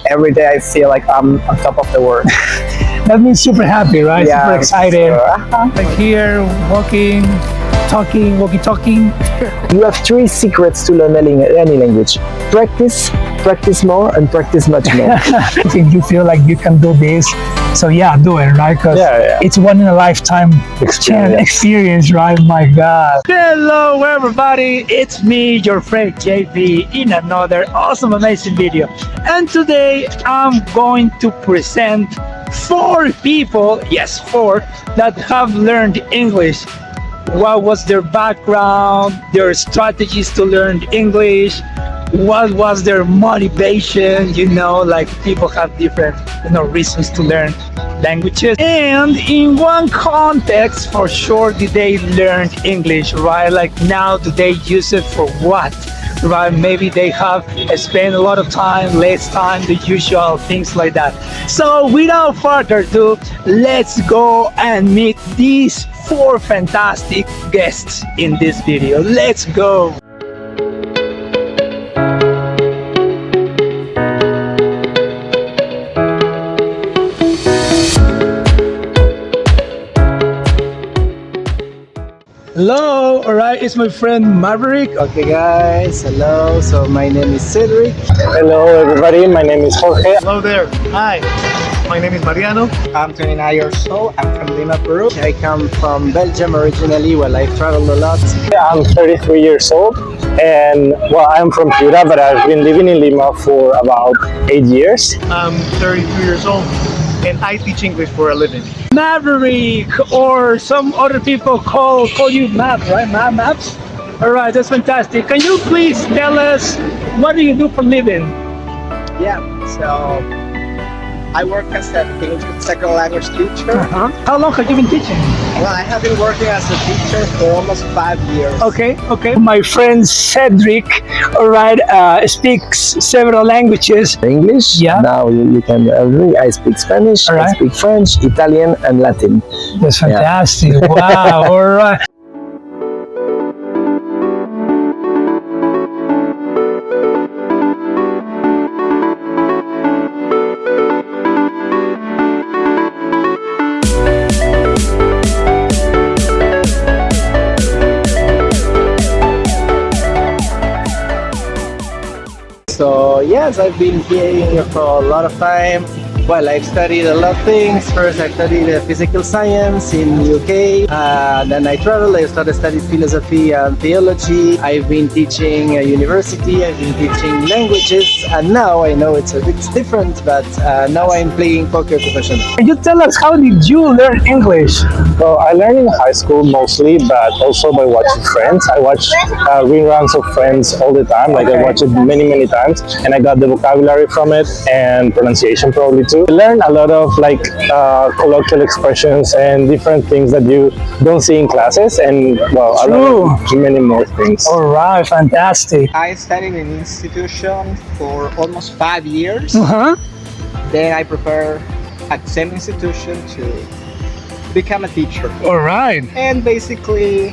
every day I feel like I'm on top of the world. That means super happy, right? Yeah, Super excited. so, Like here, walking, walkie-talking. You have 3 secrets to learn any language. Practice more, and practice much more. If you feel like you can do this, so yeah, do it, right? Because it's one in a lifetime experience, right? My God. Hello, everybody. It's me, your friend JV, in another awesome, amazing video. And today I'm going to present 4 people, yes, 4, that have learned English. What was their background, their strategies to learn English, what was their motivation, like people have different, reasons to learn languages. And in one context, for sure, did they learn English, right? Like now, do they use it for what? Right? Maybe they have spent a lot of time, less time, the usual things like that. So without further ado, let's go and meet these 4 fantastic guests in this video. Let's go. Hello, all right, it's my friend Maverick. Okay guys, hello. So my name is Cedric. Hello everybody, my name is Jorge. Hello there. Hi. My name is Mariano. I'm 29 years old. I'm from Lima, Peru. I come from Belgium originally. Well, I've traveled a lot. I'm 33 years old and well, I'm from Piura, but I've been living in Lima for about 8 years. I'm 32 years old and I teach English for a living. Maverick, or some other people call you Mav, right? Maps? All right, that's fantastic. Can you please tell us what do you do for a living? Yeah, so I work as a English second language teacher. How long have you been teaching? Well, I have been working as a teacher for almost 5 years. Okay. My friend Cedric, all right, speaks several languages. English. Yeah. Now you can I speak Spanish, All right. I speak French, Italian, and Latin. That's fantastic. Wow. All right. So yes, I've been here for a lot of time. Well, I've studied a lot of things. First, I studied physical science in UK. Then I traveled. I started studying philosophy and theology. I've been teaching at university. I've been teaching languages, and now I know it's different. But now I'm playing poker professionally. Can you tell us how did you learn English? Well, I learned in high school mostly, but also by watching Friends. I watch reruns of Friends all the time. Like I watch it many times, and I got the vocabulary from it and pronunciation probably too. I learned a lot of like colloquial expressions and different things that you don't see in classes, and well, I learned many more things. All right, fantastic. I studied in an institution for almost 5 years. Uh-huh. Then I prepare at the same institution to become a teacher. All right. And basically,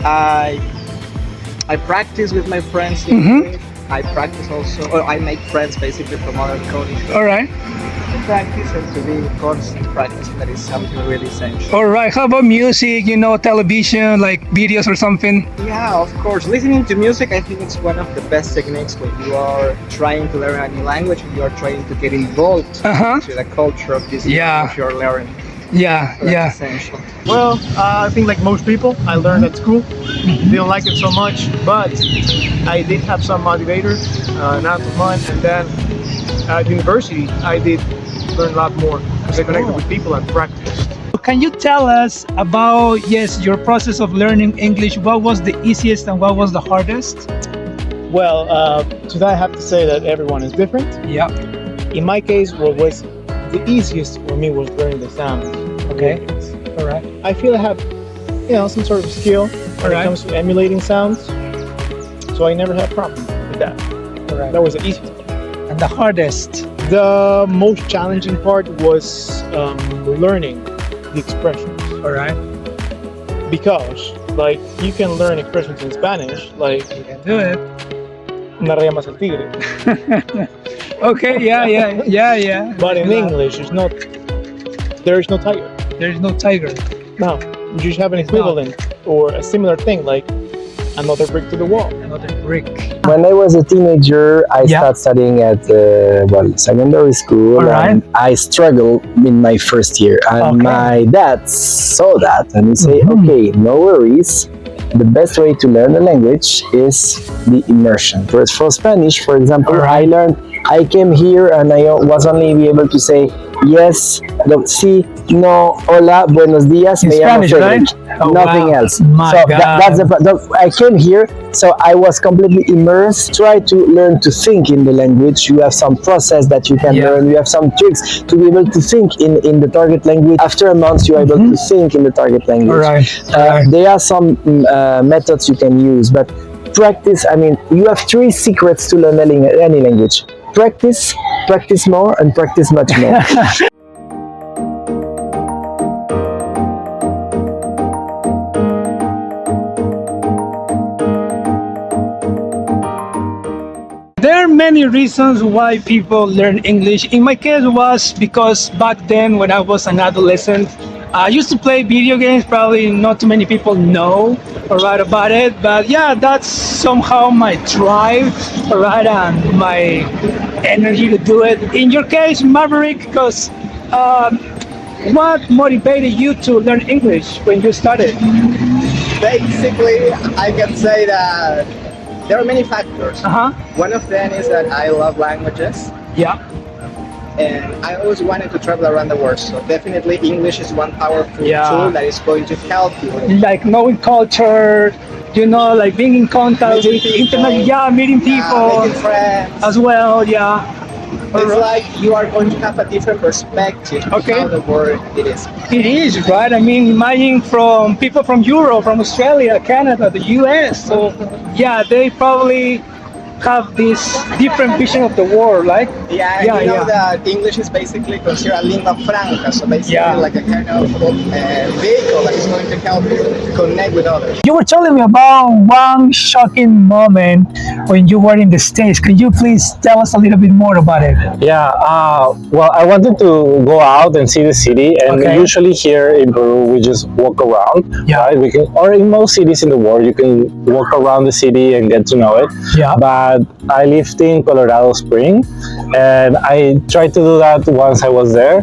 I practice with my friends in English. I practice also, or I make friends basically from other countries. All right. To practice and to be constant practice, that is something really essential. All right. How about music, television, like videos or something? Yeah, of course. Listening to music, I think it's one of the best techniques when you are trying to learn a new language and you are trying to get involved into the culture of this language you're learning. Yeah, So that's essential. Well, I think like most people, I learned at school. Didn't like it so much, but I did have some motivators, not too much. And then at university, I did learn a lot more because I connected with people and practiced. Can you tell us about, your process of learning English? What was the easiest and what was the hardest? Well, today I have to say that everyone is different. Yeah. In my case, what was the easiest for me was learning the sounds. Okay. All right. I feel I have, some sort of skill when it comes to emulating sounds, so I never had a problem with that. All right. That was the easiest. And the hardest? The most challenging part was learning the expressions. All right. Because, like, you can learn expressions in Spanish, like, You can do it. una raya más al tigre. Okay, yeah. But in English, there is no tiger. There's no tiger. No, you just have an equivalent or a similar thing like another brick to the wall. Another brick. When I was a teenager, I started studying at secondary school. All right. And I struggled in my first year, and my dad saw that and he said, "Okay, no worries. The best way to learn a language is the immersion." For Spanish, for example, I came here and I was only be able to say yes, no, sí, no, hola, buenos días, me llamo Frederick. Right? Nothing else. My God. That's I came here, so I was completely immersed. Try to learn to think in the language. You have some process that you can learn. You have some tricks to be able to think in the target language. After a month, you are able to think in the target language. There are some methods you can use, but practice. I mean, you have 3 secrets to learn any language. Practice, practice more, and practice much more. There are many reasons why people learn English. In my case, it was because back then, when I was an adolescent, I used to play video games. Probably not too many people know about it, but yeah, that's somehow my drive, and my energy to do it. In your case, Maverick, because what motivated you to learn English when you started? Basically, I can say that there are many factors. One of them is that I love languages. Yeah. And I always wanted to travel around the world, so definitely English is one powerful tool that is going to help you. Like knowing culture, like being in contact with internet, meeting people, making friends as well, It's like you are going to have a different perspective of how the world it is. It is, right? I mean, imagine from people from Europe, from Australia, Canada, the US. So, they probably have this different vision of the world, like you know that English is basically considered a lingua franca, so basically like a kind of vehicle that is going to help you connect with others. You were telling me about one shocking moment when you were in the States. Could you please tell us a little bit more about it? Yeah, well, I wanted to go out and see the city, and usually here in Peru we just walk around. Right? We can, or in most cities in the world, you can walk around the city and get to know it. But I lived in Colorado Springs, and I tried to do that once I was there.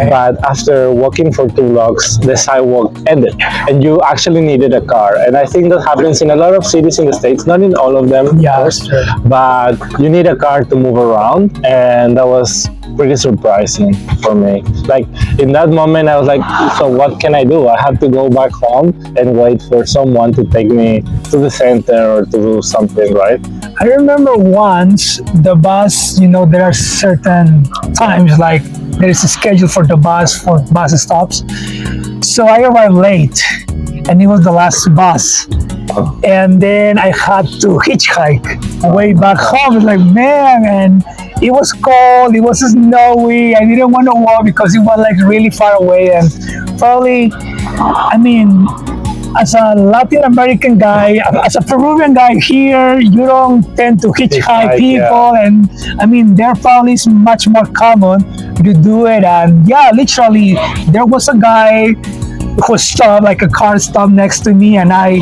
But after walking for 2 blocks, the sidewalk ended, and you actually needed a car. And I think that happens in a lot of cities in the States, not in all of them, of course, but you need a car to move around, and that was pretty surprising for me. Like in that moment, I was like, so what can I do? I have to go back home and wait for someone to take me to the center or to do something, right? I remember once the bus, there are certain times like there is a schedule for the bus for bus stops. So I arrived late and it was the last bus. And then I had to hitchhike way back home. It's like, man, and it was cold, it was snowy. I didn't want to walk because it was like really far away. And probably, I mean, as a Latin American guy, as a Peruvian guy here, you don't tend to hitchhike people. And I mean, there probably is much more common to do it. And literally, there was a guy who stopped, like a car stopped next to me, and I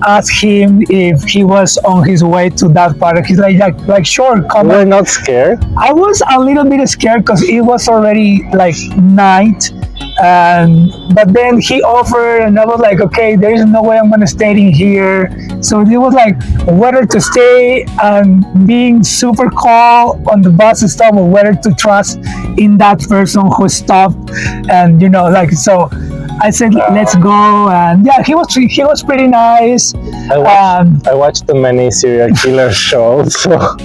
asked him if he was on his way to that part. He's like sure, come on. You were not scared? I was a little bit scared because it was already like night. But then he offered, and I was like, okay, there is no way I'm gonna stay in here. So it was like whether to stay and being super cold on the bus stop, or whether to trust in that person who stopped. And so I said, let's go. And he was pretty nice. I watched the many serial killer shows. So.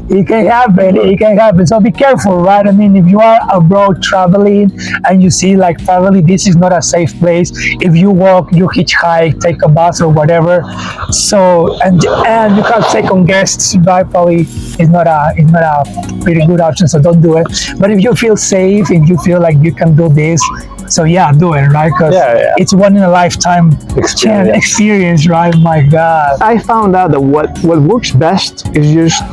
It can happen. So be careful, right? I mean, if you are abroad traveling and you see like probably this is not a safe place, if you walk, you hitchhike, take a bus or whatever. So and you have second guests, right? Probably is not a pretty good option. So don't do it. But if you feel safe, if you feel like you can do this, so do it, right? Because it's one in a lifetime experience, right? My God. I found out that what works best is just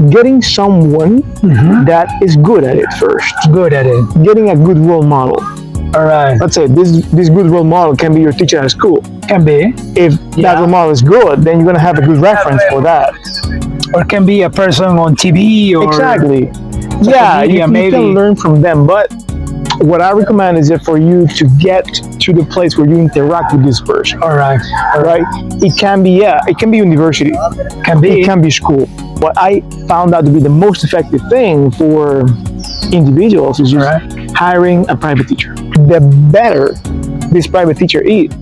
getting someone that is good at it first. Good at it. Getting a good role model. All right. Let's say this good role model can be your teacher at school. Can be. If that role model is good, then you're gonna have a good reference for that. Or can be a person on TV or Exactly. Yeah, media, you can learn from them. But what I recommend is that for you to get to the place where you interact with this person. All right. Right? It can be university. It can be school. What I found out to be the most effective thing for individuals is just hiring a private teacher. The better this private teacher is,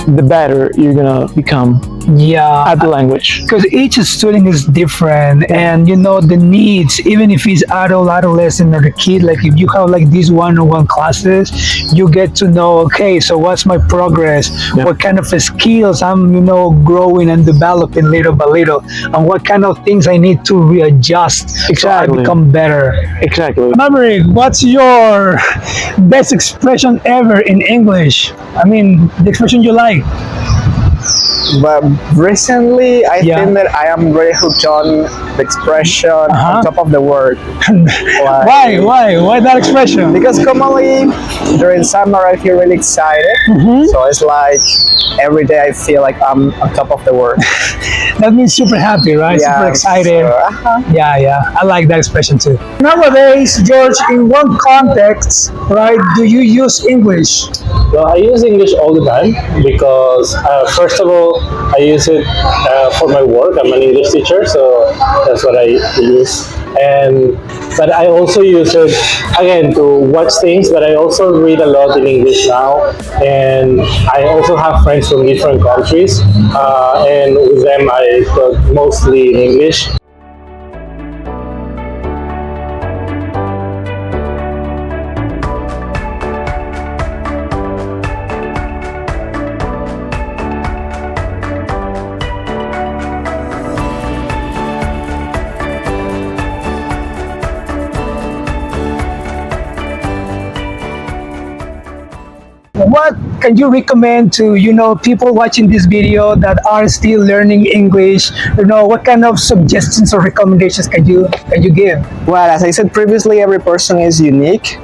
the better you're gonna become at the language. Because each student is different, and you know the needs, even if it's adolescent or the kid, like if you have like these one-on-one classes, you get to know, okay, so what's my progress, what kind of skills I'm growing and developing little by little, and what kind of things I need to readjust so I become better. Exactly. Maverick, what's your best expression ever in English? I mean, the expression you like. But recently, I think that I am very hooked on the expression on top of the word. Why that expression? Because commonly during summer I feel really excited. So it's like every day I feel like I'm on top of the word. That means super happy, right? Yeah, super excited. Yeah. I like that expression too. Nowadays, George, in what context, right, do you use English? Well, I use English all the time because, first of all, I use it for my work. I'm an English teacher, so that's what I use. But I also use it, again, to watch things, but I also read a lot in English now. And I also have friends from different countries, and with them I talk mostly in English. What can you recommend to people watching this video that are still learning English? What kind of suggestions or recommendations can you give? Well, as I said previously, every person is unique.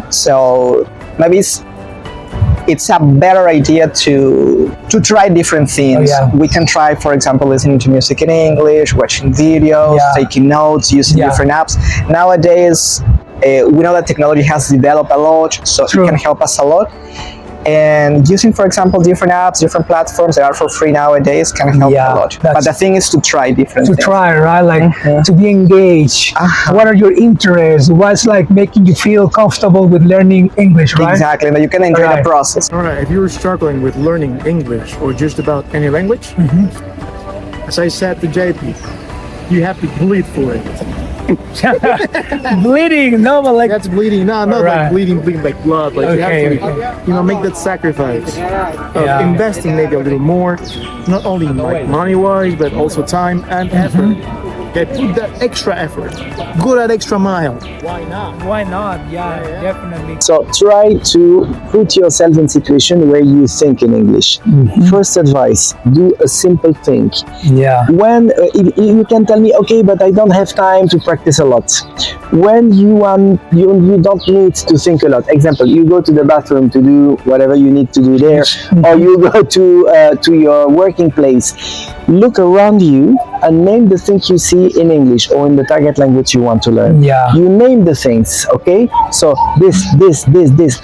So maybe it's a better idea to try different things. We can try, for example, listening to music in English, watching videos, taking notes, using different apps. Nowadays, we know that technology has developed a lot, so it can help us a lot. And using, for example, different apps, different platforms that are for free nowadays can help a lot. But the thing is to try different things. To try, right? Like to be engaged. What are your interests? What's like making you feel comfortable with learning English, right? Exactly, that you can enjoy the process. All right, if you're struggling with learning English or just about any language, as I said to JP, you have to bleed for it. Bleeding, no, but like that's bleeding. No, not like bleeding like blood. Like you have to, make that sacrifice of investing maybe a little more, not only like money-wise, but also time and effort. Okay, put that extra effort. Go that extra mile. Why not? Why not? Yeah, definitely. So try to put yourself in a situation where you think in English. First advice, do a simple thing. When you can tell me, okay, but I don't have time to practice a lot. When you don't need to think a lot. Example, you go to the bathroom to do whatever you need to do there, or you go to your working place. Look around you and name the things you see in English or in the target language you want to learn. You name the things, okay? So this.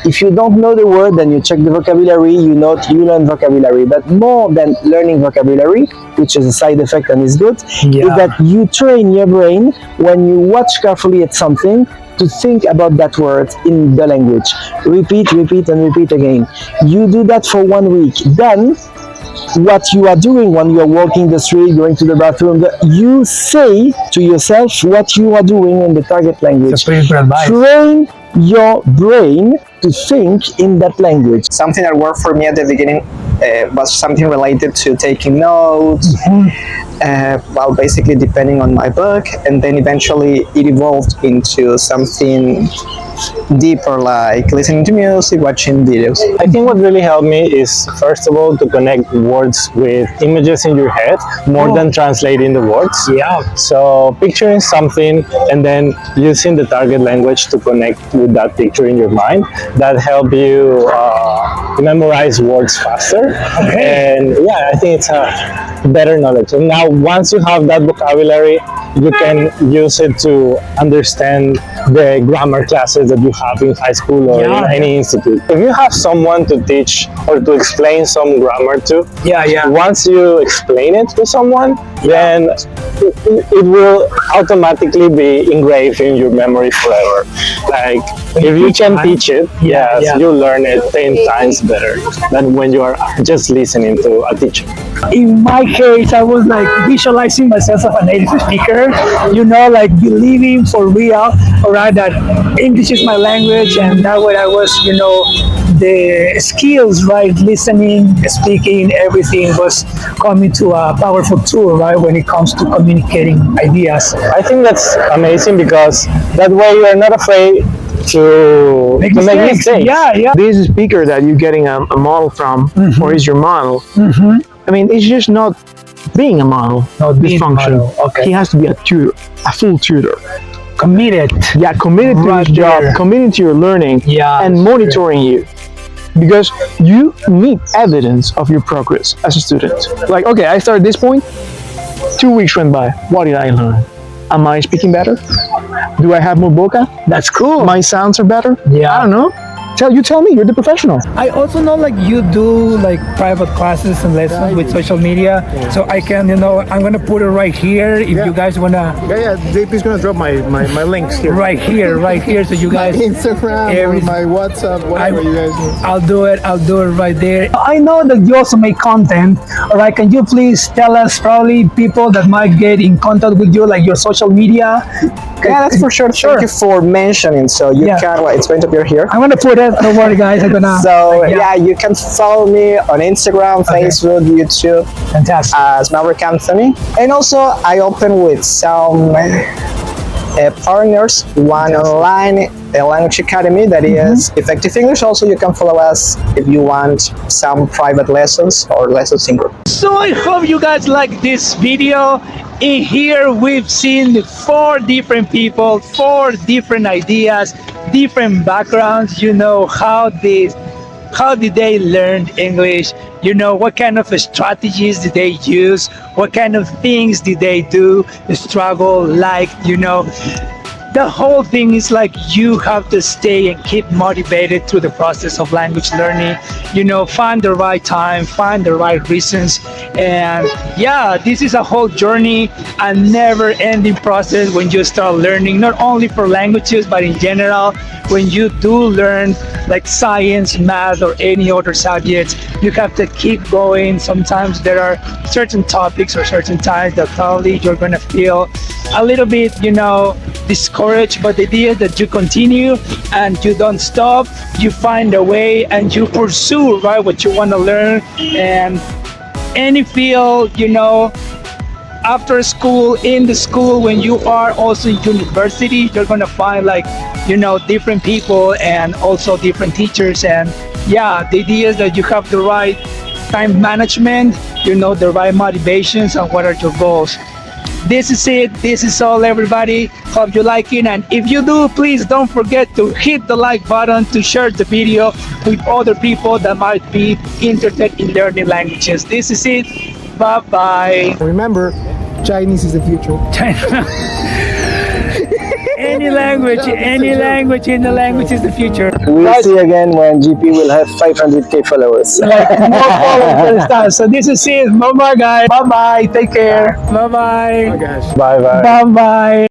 If you don't know the word, then you check the vocabulary, you learn vocabulary. But more than learning vocabulary, which is a side effect and is good, is that you train your brain when you watch carefully at something to think about that word in the language. Repeat and repeat again. You do that for 1 week. Then what you are doing when you are walking the street, going to the bathroom, you say to yourself what you are doing in the target language. Train your brain to think in that language. Something that worked for me at the beginning was something related to taking notes. Well, basically depending on my book, and then eventually it evolved into something deeper, like listening to music, watching videos. I think what really helped me is, first of all, to connect words with images in your head more than translating the words. Yeah. So picturing something and then using the target language to connect with that picture in your mind, that help you memorize words faster. And yeah, I think it's a better knowledge. And now once you have that vocabulary, you can use it to understand the grammar classes that you have in high school or in any institute. If you have someone to teach or to explain some grammar to, once you explain it to someone, then it will automatically be engraved in your memory forever. Like if you can teach it, you learn it 10 times better than when you are just listening to a teacher. In my case, I was like visualizing myself as a native speaker, you know, like believing for real, alright, that English is my language, and that way I was, you know, the skills, right, listening, speaking, everything was coming to a powerful tool, right, when it comes to communicating ideas. I think that's amazing because that way you are not afraid to make mistakes. This speaker that you're getting a model from, or is your model, I mean, it's just not being a model, this function. He has to be a tutor, a full tutor. Committed. Yeah, committed to his job, committed to your learning, and monitoring you. Because you need evidence of your progress as a student. Like, okay, I started this point, 2 weeks went by. What did I learn? Am I speaking better? Do I have more voca? That's cool. My sounds are better? I don't know. Tell me, you're the professional. I also know like you do like private classes and lessons with social media, so I can, you know, I'm gonna put it right here if you guys wanna. JP's gonna drop my links here. Right here, so you guys. My Instagram, or my WhatsApp, whatever you guys need. I'll do it right there. I know that you also make content. All right, can you please tell us probably people that might get in contact with you, like your social media? Yeah, that's for sure. Thank you for mentioning. So you can, well, it's going to appear here. I'm gonna put it. Don't worry, guys. I'm gonna. So you can follow me on Instagram, Facebook, YouTube. Fantastic. As Maverick Anthony, and also I open with some partners. One online language academy that is Effective English. Also, you can follow us if you want some private lessons or lessons in group. So I hope you guys like this video. In here we've seen 4 different people, 4 different ideas, different backgrounds. You know, how did they learn English? You know, what kind of strategies did they use? What kind of things did they do? Struggle, like, you know. The whole thing is like you have to stay and keep motivated through the process of language learning. You know, find the right time, find the right reasons. And yeah, this is a whole journey, a never-ending process when you start learning, not only for languages, but in general. When you do learn like science, math, or any other subjects, you have to keep going. Sometimes there are certain topics or certain times that probably you're gonna feel a little bit, you know, discouraged, but the idea that you continue and you don't stop, you find a way and you pursue, right, what you want to learn. And any field, you know, after school, in the school, when you are also in university, you're gonna find like, you know, different people and also different teachers. And yeah, the idea is that you have the right time management, you know, the right motivations, and what are your goals. This is it. This is all, everybody. Hope you like it, and if you do, please don't forget to hit the like button, to share the video with other people that might be interested in learning languages. This is it. Bye bye. Remember, Chinese is the future. Any language in the language is the future. We'll see again when GP will have 500k followers. Like more followers and stuff. So this is it. Bye bye, guys. Bye bye. Take care. Bye bye. Bye, guys. Bye bye. Bye bye.